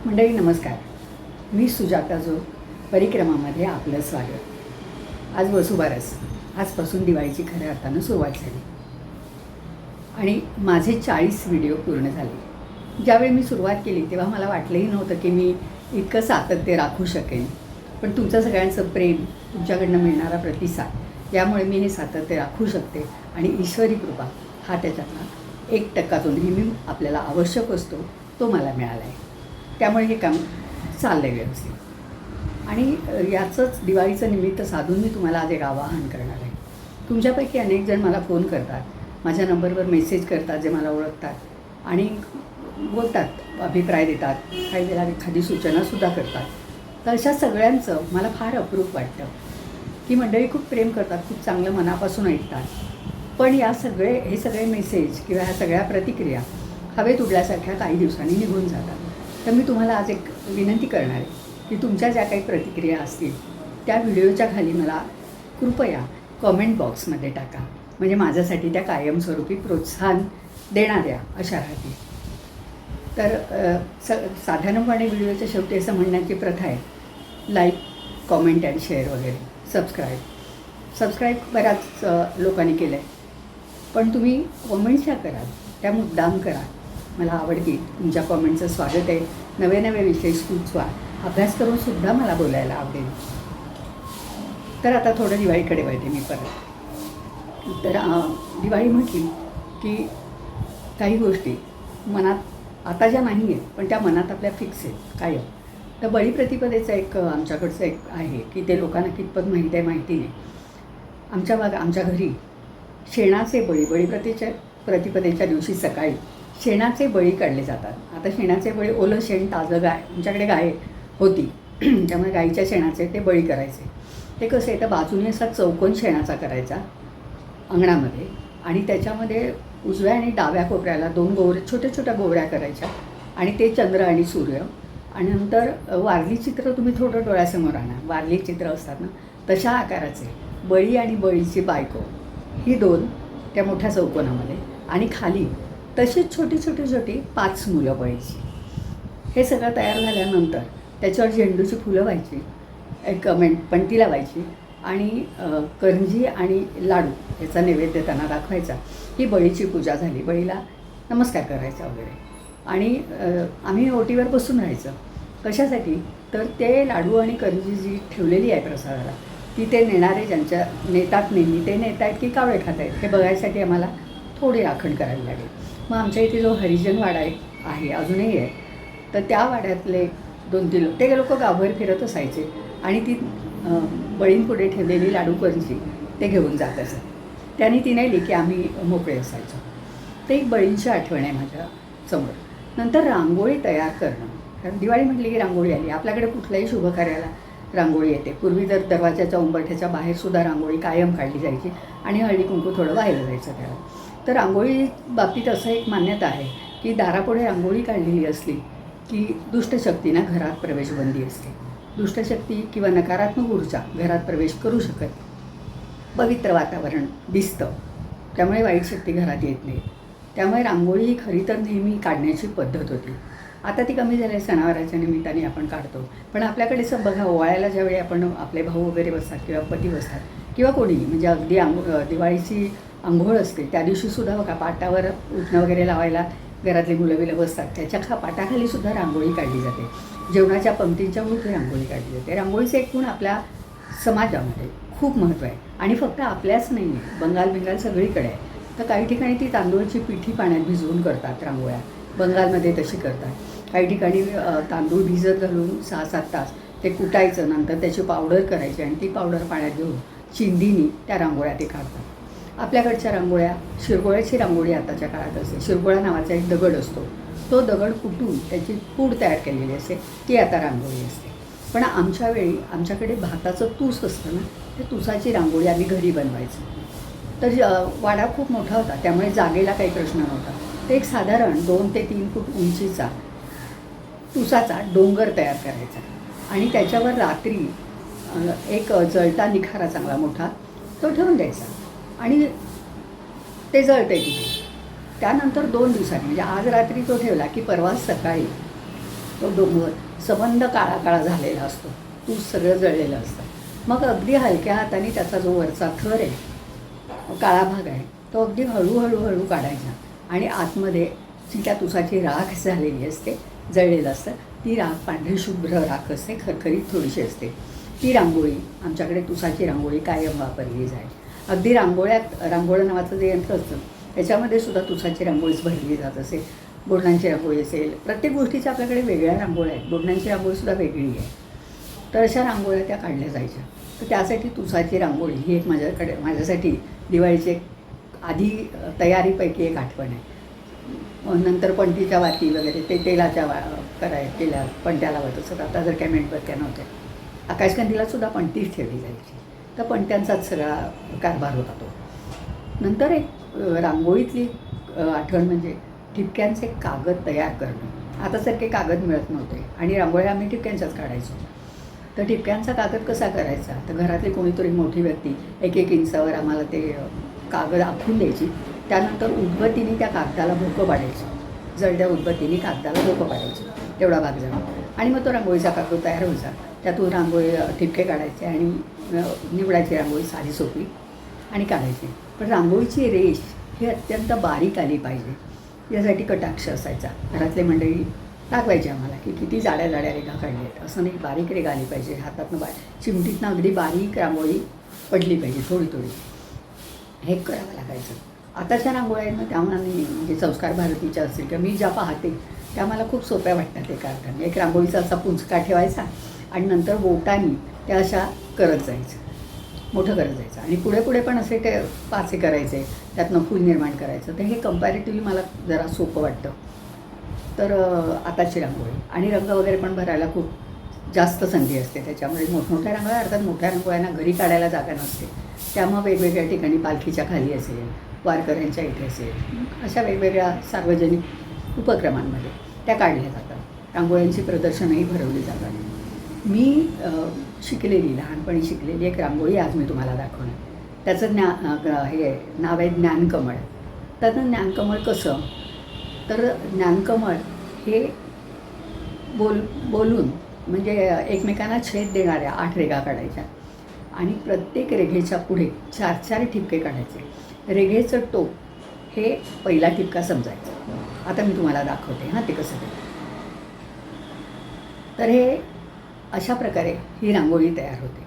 मंडळी नमस्कार. मी सुजाता जोग. परिक्रमामध्ये आपलं स्वागत. आज वसुबारस. आजपासून दिवाळीची खऱ्या अर्थानं सुरुवात झाली आणि माझे 40 व्हिडिओ पूर्ण झाले. ज्यावेळी मी सुरुवात केली तेव्हा मला वाटलंही नव्हतं की मी इतकं सातत्य राखू शकेन, पण तुमचं सगळ्यांचं प्रेम, तुमच्याकडनं मिळणारा प्रतिसाद यामुळे मी हे सातत्य राखू शकते आणि ईश्वरी कृपा हा त्याच्यातला 1% जो नेहमी आपल्याला आवश्यक असतो तो मला मिळाला आहे. त्यामुळे हे काम चाललं आहे व्यवस्थित. आणि याचंच दिवाळीचं निमित्त साधून मी तुम्हाला आज एक आवाहन करणार आहे. तुमच्यापैकी अनेक जण मला फोन करतात, माझ्या नंबरवर मेसेज करतात, जे मला ओळखतात आणि बोलतात, अभिप्राय देतात, काही वेळेला एखादी सूचनासुद्धा करतात. तर अशा सगळ्यांचं मला फार अप्रूप वाटतं की मंडळी खूप प्रेम करतात, खूप चांगलं मनापासून ऐकतात. पण हे सगळे मेसेज किंवा ह्या सगळ्या प्रतिक्रिया हवेत उडल्यासारख्या काही दिवसांनी निघून जातात. तर मी तुम्हाला आज एक विनंती करणार आहे की तुमच्या ज्या काही प्रतिक्रिया असतील त्या व्हिडिओच्या खाली मला कृपया कॉमेंट बॉक्समध्ये टाका, म्हणजे माझ्यासाठी त्या कायमस्वरूपी प्रोत्साहन देणाऱ्या अशा राहतील. तर साधारणपणे व्हिडिओच्या शेवटी असं म्हणण्याची प्रथा आहे, लाईक, कॉमेंट अँड शेअर वगैरे. सबस्क्राईब बऱ्याच लोकांनी केलं आहे, पण तुम्ही कॉमेंट्स करा, त्या मुद्दाम करा. मला आवडतील तुमच्या कॉमेंटचं स्वागत आहे. नवे नवे विषय सुचवा, अभ्यास करूनसुद्धा मला बोलायला आवडेल. तर आता थोडं दिवाळीकडे वळते मी परत. तर दिवाळी म्हटली की काही गोष्टी मनात आता ज्या नाही आहेत पण त्या मनात आपल्या फिक्स आहेत कायम. तर बळीप्रतिपदेचं एक आमच्याकडचं एक आहे की ते लोकांना कितपत माहीत आहे माहिती नाही. आमच्या घरी शेणाचे प्रतिपदेच्या दिवशी सकाळी शेणाचे बळी काढले जातात. आता शेणाचे बळी, ओलं शेण, ताजं गाय, आमच्याकडे गाय होती त्यामुळे गाईच्या शेणाचे ते बळी करायचे. ते कसे, तर बाजूने असा चौकोन शेणाचा करायचा अंगणामध्ये आणि त्याच्यामध्ये उजव्या आणि डाव्या कोपऱ्याला 2 छोट्या छोट्या गोवऱ्या करायच्या आणि ते चंद्र आणि सूर्य. आणि नंतर वारली चित्र तुम्ही थोडं डोळ्यासमोर आणा, वारली चित्र असतात ना तशा आकाराचे बळी आणि बळीची बायको, ही 2 त्या मोठ्या चौकोनामध्ये. आणि खाली तशीच छोटी 5 मुलं बळीची. हे सगळं तयार झाल्यानंतर त्याच्यावर झेंडूची फुलं व्हायची, एक पंती लावायची आणि करंजी आणि लाडू याचा नैवेद्य त्यांना दाखवायचा. ही बळीची पूजा झाली, बळीला नमस्कार करायचा वगैरे. आणि आम्ही ओटीवर बसून राहायचं. कशासाठी, तर ते लाडू आणि करंजी जी ठेवलेली आहे प्रसादाला, ती ते नेणारे ज्यांच्या नेतात नेहमी ते नेत आहेत की कावळे खात आहेत हे बघायसाठी आम्हाला थोडी राखण करावी लागेल. मग आमच्या इथे जो हरिजन वाडा आहे अजूनही आहे, तर त्या वाड्यातले 2-3 लोक, ते लोक गावभर फिरत असायचे आणि ती बळींपुढे ठेवलेली लाडू करंजी ते घेऊन जात असत. त्यांनी ती नेली की आम्ही मोकळे असायचो. ते एक बळींची आठवण आहे माझ्या समोर. नंतर रांगोळी तयार करणं, कारण दिवाळी म्हटली की रांगोळी आली. आपल्याकडे कुठल्याही शुभकार्याला रांगोळी येते. पूर्वी तर दरवाजाच्या उंबरठ्याच्या बाहेरसुद्धा रांगोळी कायम काढली जायची आणि हळदी कुंकू थोडं वाहिलं जायचं त्याला. तर रांगोळी बाबतीत असं एक मान्यता आहे की दारापुढे रांगोळी काढलेली असली की दुष्टशक्तींना घरात प्रवेशबंदी असते. दुष्टशक्ती किंवा नकारात्मक ऊर्जा घरात प्रवेश करू शकत, पवित्र वातावरण दिसतं, त्यामुळे वाईट शक्ती घरात येत नाही. त्यामुळे रांगोळी ही खरी तर नेहमी काढण्याची पद्धत होती. आता ती कमी झाली, सणावाराच्या निमित्ताने आपण काढतो. पण आपल्याकडे असं बघा, ओवाळ्याला ज्यावेळी आपण आपले भाऊ वगैरे बसतात किंवा पती बसतात किंवा कोणीही, म्हणजे अगदी दिवाळीची अंघोळ असते त्या दिवशीसुद्धा बघा पाटावर उठणं वगैरे लावायला घरातली मुलं बसतात, त्याच्या पाटाखालीसुद्धा रांगोळी काढली जाते. जेवणाच्या पंक्तींच्या भोवती रांगोळी काढली जाते. रांगोळीचं एकूण आपल्या समाजामध्ये खूप महत्त्व आहे आणि फक्त आपल्याच नाही आहे, बंगाल सगळीकडे आहे. तर काही ठिकाणी ती तांदूळची पिठी पाण्यात भिजवून करतात रांगोळ्या, बंगालमध्ये तशी करतात. काही ठिकाणी तांदूळ भिजत घालून 6-7 तास ते कुटायचं, नंतर त्याची पावडर करायची आणि ती पावडर पाण्यात घेऊन चिंधीनी त्या रांगोळ्या ते काढतात. आपल्याकडच्या रांगोळ्या, शिरगोळ्याची रांगोळी आताच्या काळात असते. शिरगोळा नावाचा एक दगड असतो, तो दगड कुटून त्याची पूड तयार केलेली असते, ती आता रांगोळी असते. पण आमच्या वेळी आमच्याकडे भाताचं तूस असतं ना, त्या तुसाची रांगोळी आम्ही घरी बनवायचो. तर वाडा खूप मोठा होता, त्यामुळे जागेला काही प्रश्न नव्हता. ते एक साधारण 2 ते 3 फूट उंचीचा तुसाचा डोंगर तयार करायचा आणि त्याच्यावर रात्री एक जळता निखारा चांगला मोठा तो ठेवून द्यायचा आणि ते जळते तिथे. त्यानंतर 2 दिवसांनी, म्हणजे आज रात्री तो ठेवला की परवा सकाळी तो डोंगर सबंध काळा काळा झालेला असतो, तूच सगळं जळलेलं असतं. मग अगदी हलक्या हाताने त्याचा जो वरचा थर आहे, काळा भाग आहे, तो अगदी हळूहळू काढायचा आणि आतमध्ये जी त्या तुसाची राख झालेली असते, जळलेलं असतं, ती राख पांढरी शुभ्र राख असते, खरखरीत थोडीशी असते. ती रांगोळी, आमच्याकडे तुसाची रांगोळी कायम वापरली जाईल. अगदी रांगोळं नावाचं जे यंत्र असतं त्याच्यामध्ये सुद्धा तुसाची रांगोळीच भरली जात असे. बोडणांची रांगोळी असेल, प्रत्येक गोष्टीच्या आपल्याकडे वेगळ्या रांगोळ्या आहेत. बोडणांची रांगोळीसुद्धा वेगळी आहे. तर अशा रांगोळ्या त्या काढल्या जायच्या. तर त्यासाठी तुसाची रांगोळी ही एक माझ्यासाठी दिवाळीची एक आधी तयारीपैकी एक आठवण आहे. नंतर पणतीच्या वाती वगैरे ते तेलाच्या केल्या पणत्या लावत असत. आता जर काय मेणबत्त्या नव्हत्या, आकाशकंदीलासुद्धा पणतीच ठेवली जायची. तर पणत्यांचाच सगळा कारभार होता तो. नंतर एक रांगोळीतली आठवण म्हणजे ठिपक्यांचे कागद तयार करणं. आतासारखे कागद मिळत नव्हते आणि रांगोळ्या आम्ही ठिपक्यांच्याच काढायचो. तर ठिपक्यांचा कागद कसा करायचा, तर घरातली कोणीतरी मोठी व्यक्ती 1-1 इंचावर आम्हाला ते कागद आखून द्यायची. त्यानंतर उदबत्तीने त्या कागदाला भोकं पाडायचं. जळत्या उदबत्तीने कागदाला भोकं पाडायचं, तेवढा भाग जमा, आणि मग तो रांगोळीचा कागद तयार व्हायचा. त्यातून रांगोळी ठिपके काढायचे आणि निवडायची रांगोळी साधी सोपी आणि काढायची. पण रांगोळीची रेष ही अत्यंत बारीक आली पाहिजे, यासाठी कटाक्ष असायचा. घरातले मंडळी दाखवायचे आम्हाला की किती जाड्या रेगा काढल्या आहेत. असं नाही, बारीक रेगा आली पाहिजे. हातातनं चिमटीतनं अगदी बारीक रांगोळी पडली पाहिजे, थोडी थोडी. हे करावं लागायचं. आताच्या रांगोळ्यांना त्यामानाने म्हणजे संस्कार भारतीच्या असतील किंवा मी ज्या पाहते त्या मला खूप सोप्या वाटतात ते काढताना. एक रांगोळीचा असा पुंचका ठेवायचा आणि नंतर बोटांनी त्या अशा करत जायचं, मोठं करत जायचं आणि पुढे पण असे ते पाचे करायचे, त्यातनं फूल निर्माण करायचं. तर हे कम्पॅरेटिव्हली मला जरा सोपं वाटतं. तर आताची रांगोळी आणि रंग वगैरे पण भरायला खूप जास्त संधी असते त्याच्यामध्ये. मोठमोठ्या रांगोळ्या, अर्थात मोठ्या रांगोळ्यांना घरी काढायला जागा नसते, त्यामुळे वेगवेगळ्या ठिकाणी पालखीच्या खाली असेल, वारकऱ्यांच्या इथे असेल, अशा वेगवेगळ्या सार्वजनिक उपक्रमांमध्ये त्या काढल्या जातात. रांगोळ्यांची प्रदर्शनंही भरवली जातात. मी लहानपणी शिकलेली एक रांगोळी आज मी तुम्हाला दाखवणार. त्याचं हे नाव आहे ज्ञानकमळ. त्याचं ज्ञानकमळ कसं, तर ज्ञानकमळ हे बोलून म्हणजे एकमेकांना छेद देणाऱ्या 8 रेघा काढायच्या आणि प्रत्येक रेघेच्या पुढे 4-4 ठिपके काढायचे. रेघेचं टोक हे पहिला ठिपका समजायचा. आता मी तुम्हाला दाखवते ते कसं ते. तर हे अशा प्रकारे ही रांगोळी तयार होते.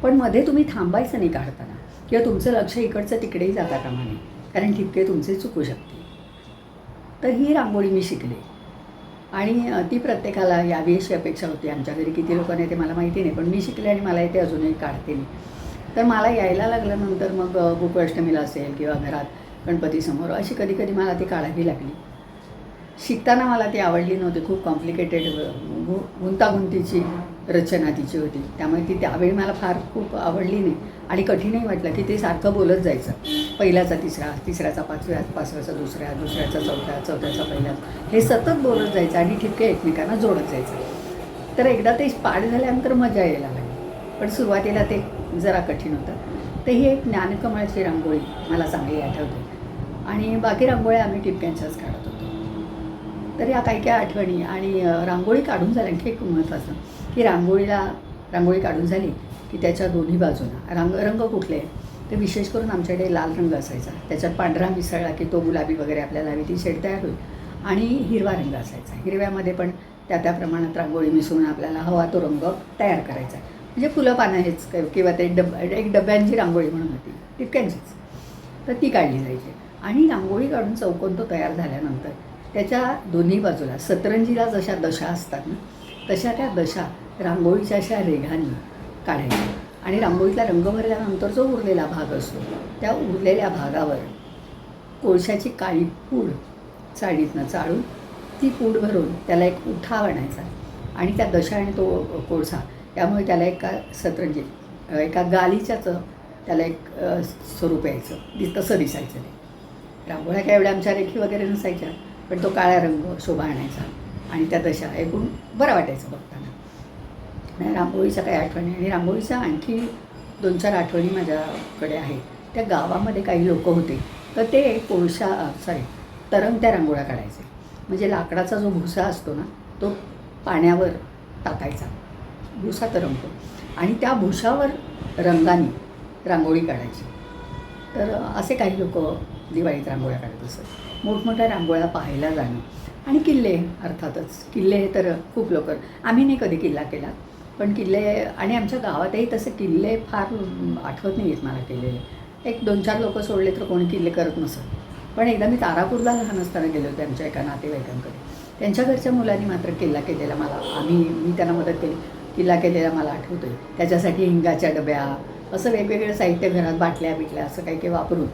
पण मध्ये तुम्ही थांबायचं नाही काढताना, किंवा तुमचं लक्ष इकडचं तिकडेही जाता कामा नये, कारण ठिपके तुमचे चुकू शकतील. तर ही रांगोळी मी शिकले आणि ती प्रत्येकाला यावी अशी अपेक्षा होती. आमच्या घरी किती लोकांना येते मला माहिती नाही, पण मी शिकले आणि मला येते, अजूनही काढते मी. तर मला यायला लागल्यानंतर मग गोकुळाष्टमीला असेल किंवा घरात गणपतीसमोर अशी कधी मला ती काढावी लागली. शिकताना मला ती आवडली नव्हती. खूप कॉम्प्लिकेटेड, गुंतागुंतीची रचना तिची होती. त्यामुळे ती त्यावेळी मला फार खूप आवडली नाही आणि कठीणही वाटलं की ते सारखं बोलत जायचं. पहिल्याचा तिसरा, तिसऱ्याचा पाचव्या, पाचव्याचा दुसऱ्या, दुसऱ्याचा चौथ्या, चौथ्याचा पहिल्या, हे सतत बोलत जायचं आणि ठिपके एकमेकांना जोडत जायचं. तर एकदा ते पाठ झाल्यानंतर मजा यायला लागली, पण सुरुवातीला ते जरा कठीण होतं. तर ही एक ज्ञानकमळाची रांगोळी मला चांगली आठवते आणि बाकी रांगोळ्या आम्ही ठिपक्यांच्याच काढत होतो. तर या काही आठवणी. आणि रांगोळी काढून झाली, आणखी एक महत्त्वाचं की रांगोळी काढून झाली की त्याच्या दोन्ही बाजूला रंग कुठले, तर विशेष करून आमच्याकडे लाल रंग असायचा, त्याच्यात पांढरा मिसळला की तो गुलाबी वगैरे आपल्याला हवी ती शेड तयार होईल, आणि हिरवा रंग असायचा. हिरव्यामध्ये पण त्या प्रमाणात रांगोळी मिसळून आपल्याला हवा तो रंग तयार करायचा. म्हणजे फुलं पानं हेच किंवा ते एक डब्यांची रांगोळी म्हणून होती, टिपक्यांचीच. तर ती काढली जायची आणि रांगोळी काढून चौकोन तो तयार झाल्यानंतर त्याच्या दोन्ही बाजूला सतरंजीला जशा दशा असतात ना, तशा त्या दशा रांगोळीच्या अशा रेघांनी काढायच्या. आणि रांगोळीतला रंग भरल्यानंतर जो उरलेला भाग असतो, त्या उरलेल्या भागावर कोळशाची काळी पूड चाळीतनं चाळून ती पूड भरून त्याला एक उठाव आणायचा आणि त्या दशा आणि तो कोळसा, त्यामुळे त्याला एका गालीच्याच त्याला एक स्वरूप यायचं, तसं दिसायचं ते. रांगोळ्या काय एवढ्या आमच्या रेखी वगैरे नसायच्या, पण तो काळा रंग शोभा आणायचा आणि त्या दशा ऐकून बरं वाटायचं बघताना. रांगोळीच्या काही आठवणी. आणि रांगोळीच्या आणखी 2-4 आठवणी माझ्याकडे आहेत. त्या गावामध्ये काही लोक होते, तर ते तरंगत्या रांगोळ्या काढायचे. म्हणजे लाकडाचा जो भुसा असतो ना, तो पाण्यावर टाकायचा, भुसा तरंगतो आणि त्या भुसावर रंगाने रांगोळी काढायची. तर असे काही लोक दिवाळीत रांगोळ्या काढत असत. मोठमोठ्या रांगोळ्या पाहायला जाणं आणि किल्ले, अर्थातच किल्ले तर खूप लोक, आम्ही नाही कधी किल्ला केला, पण किल्ले आणि आमच्या गावातही तसे किल्ले फार आठवत नाही आहेत मला केलेले. एक 2-4 लोक सोडले तर कोणी किल्ले करत नसत. पण एकदा मी तारापूरला लहान असताना गेले होते आमच्या एका नातेवाईकांकडे. त्यांच्या घरच्या मुलांनी मात्र किल्ला केलेला मी त्यांना मदत केली. किल्ला केलेला मला आठवतो आहे. त्याच्यासाठी हिंगाच्या डब्या, असं वेगवेगळं साहित्य घरात, बाटल्या बिटल्या असं काही काही वापरून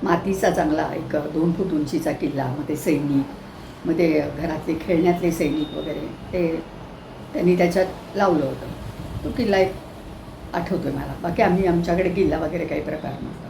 मातीचा चांगला एक 2 फूट उंचीचा किल्ला, मग ते सैनिक, मग ते घरातले खेळण्यातले सैनिक वगैरे ते त्यांनी त्याच्यात लावलं होतं. तो किल्ला एक आठवतो आहे मला. बाकी आमच्याकडे किल्ला वगैरे काही प्रकार नव्हता.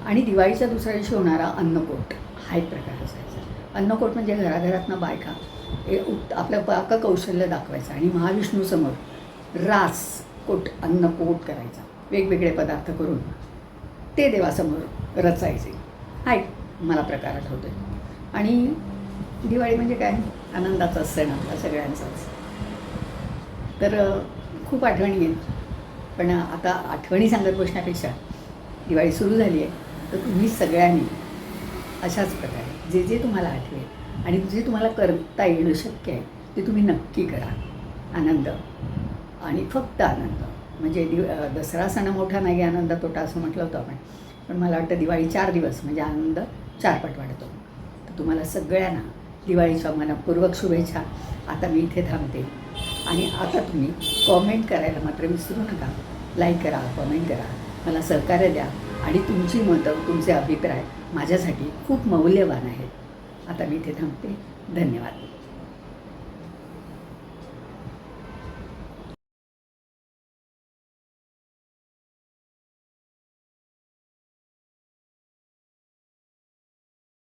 आणि दिवाळीच्या दुसऱ्या दिवशी होणारा अन्नकोट हा एक प्रकार असायचा. अन्नकोट म्हणजे घराघरातनं बायका आपलं पाककौशल्य दाखवायचं आणि महाविष्णूसमोर रासकोट अन्नकोट करायचा, वेगवेगळे पदार्थ करून ते देवासमोर रचायचे. हा एक मला प्रकार आठवतो आहे. आणि दिवाळी म्हणजे काय, आनंदाचा सण आपला सगळ्यांचाच. तर खूप आठवणी आहेत. पण आता आठवणी सांगत बसण्यापेक्षा दिवाळी सुरू झाली आहे, तर तुम्ही सगळ्यांनी अशाच प्रकारे जे जे तुम्हाला आठवेल आणि जे तुम्हाला करता येणं शक्य आहे ते तुम्ही नक्की करा. आनंद आणि फक्त आनंद. म्हणजे दसरा सण मोठा नाही, आनंद तोटा असं म्हटलं होतं आपण. पण मला वाटतं दिवाळी 4 दिवस म्हणजे आनंद 4 पट वाढतो. तर तुम्हाला सगळ्यांना दिवाळीच्या मनपूर्वक शुभेच्छा. आता मी इथे थांबते. आणि आता तुम्ही कॉमेंट करायला मात्र विसरू नका. लाईक करा, कॉमेंट करा, मला सहकार्य द्या. आणि तुमची मतं, तुमचे अभिप्राय माझ्यासाठी खूप मौल्यवान आहेत. आता मी इथे थांबते. धन्यवाद.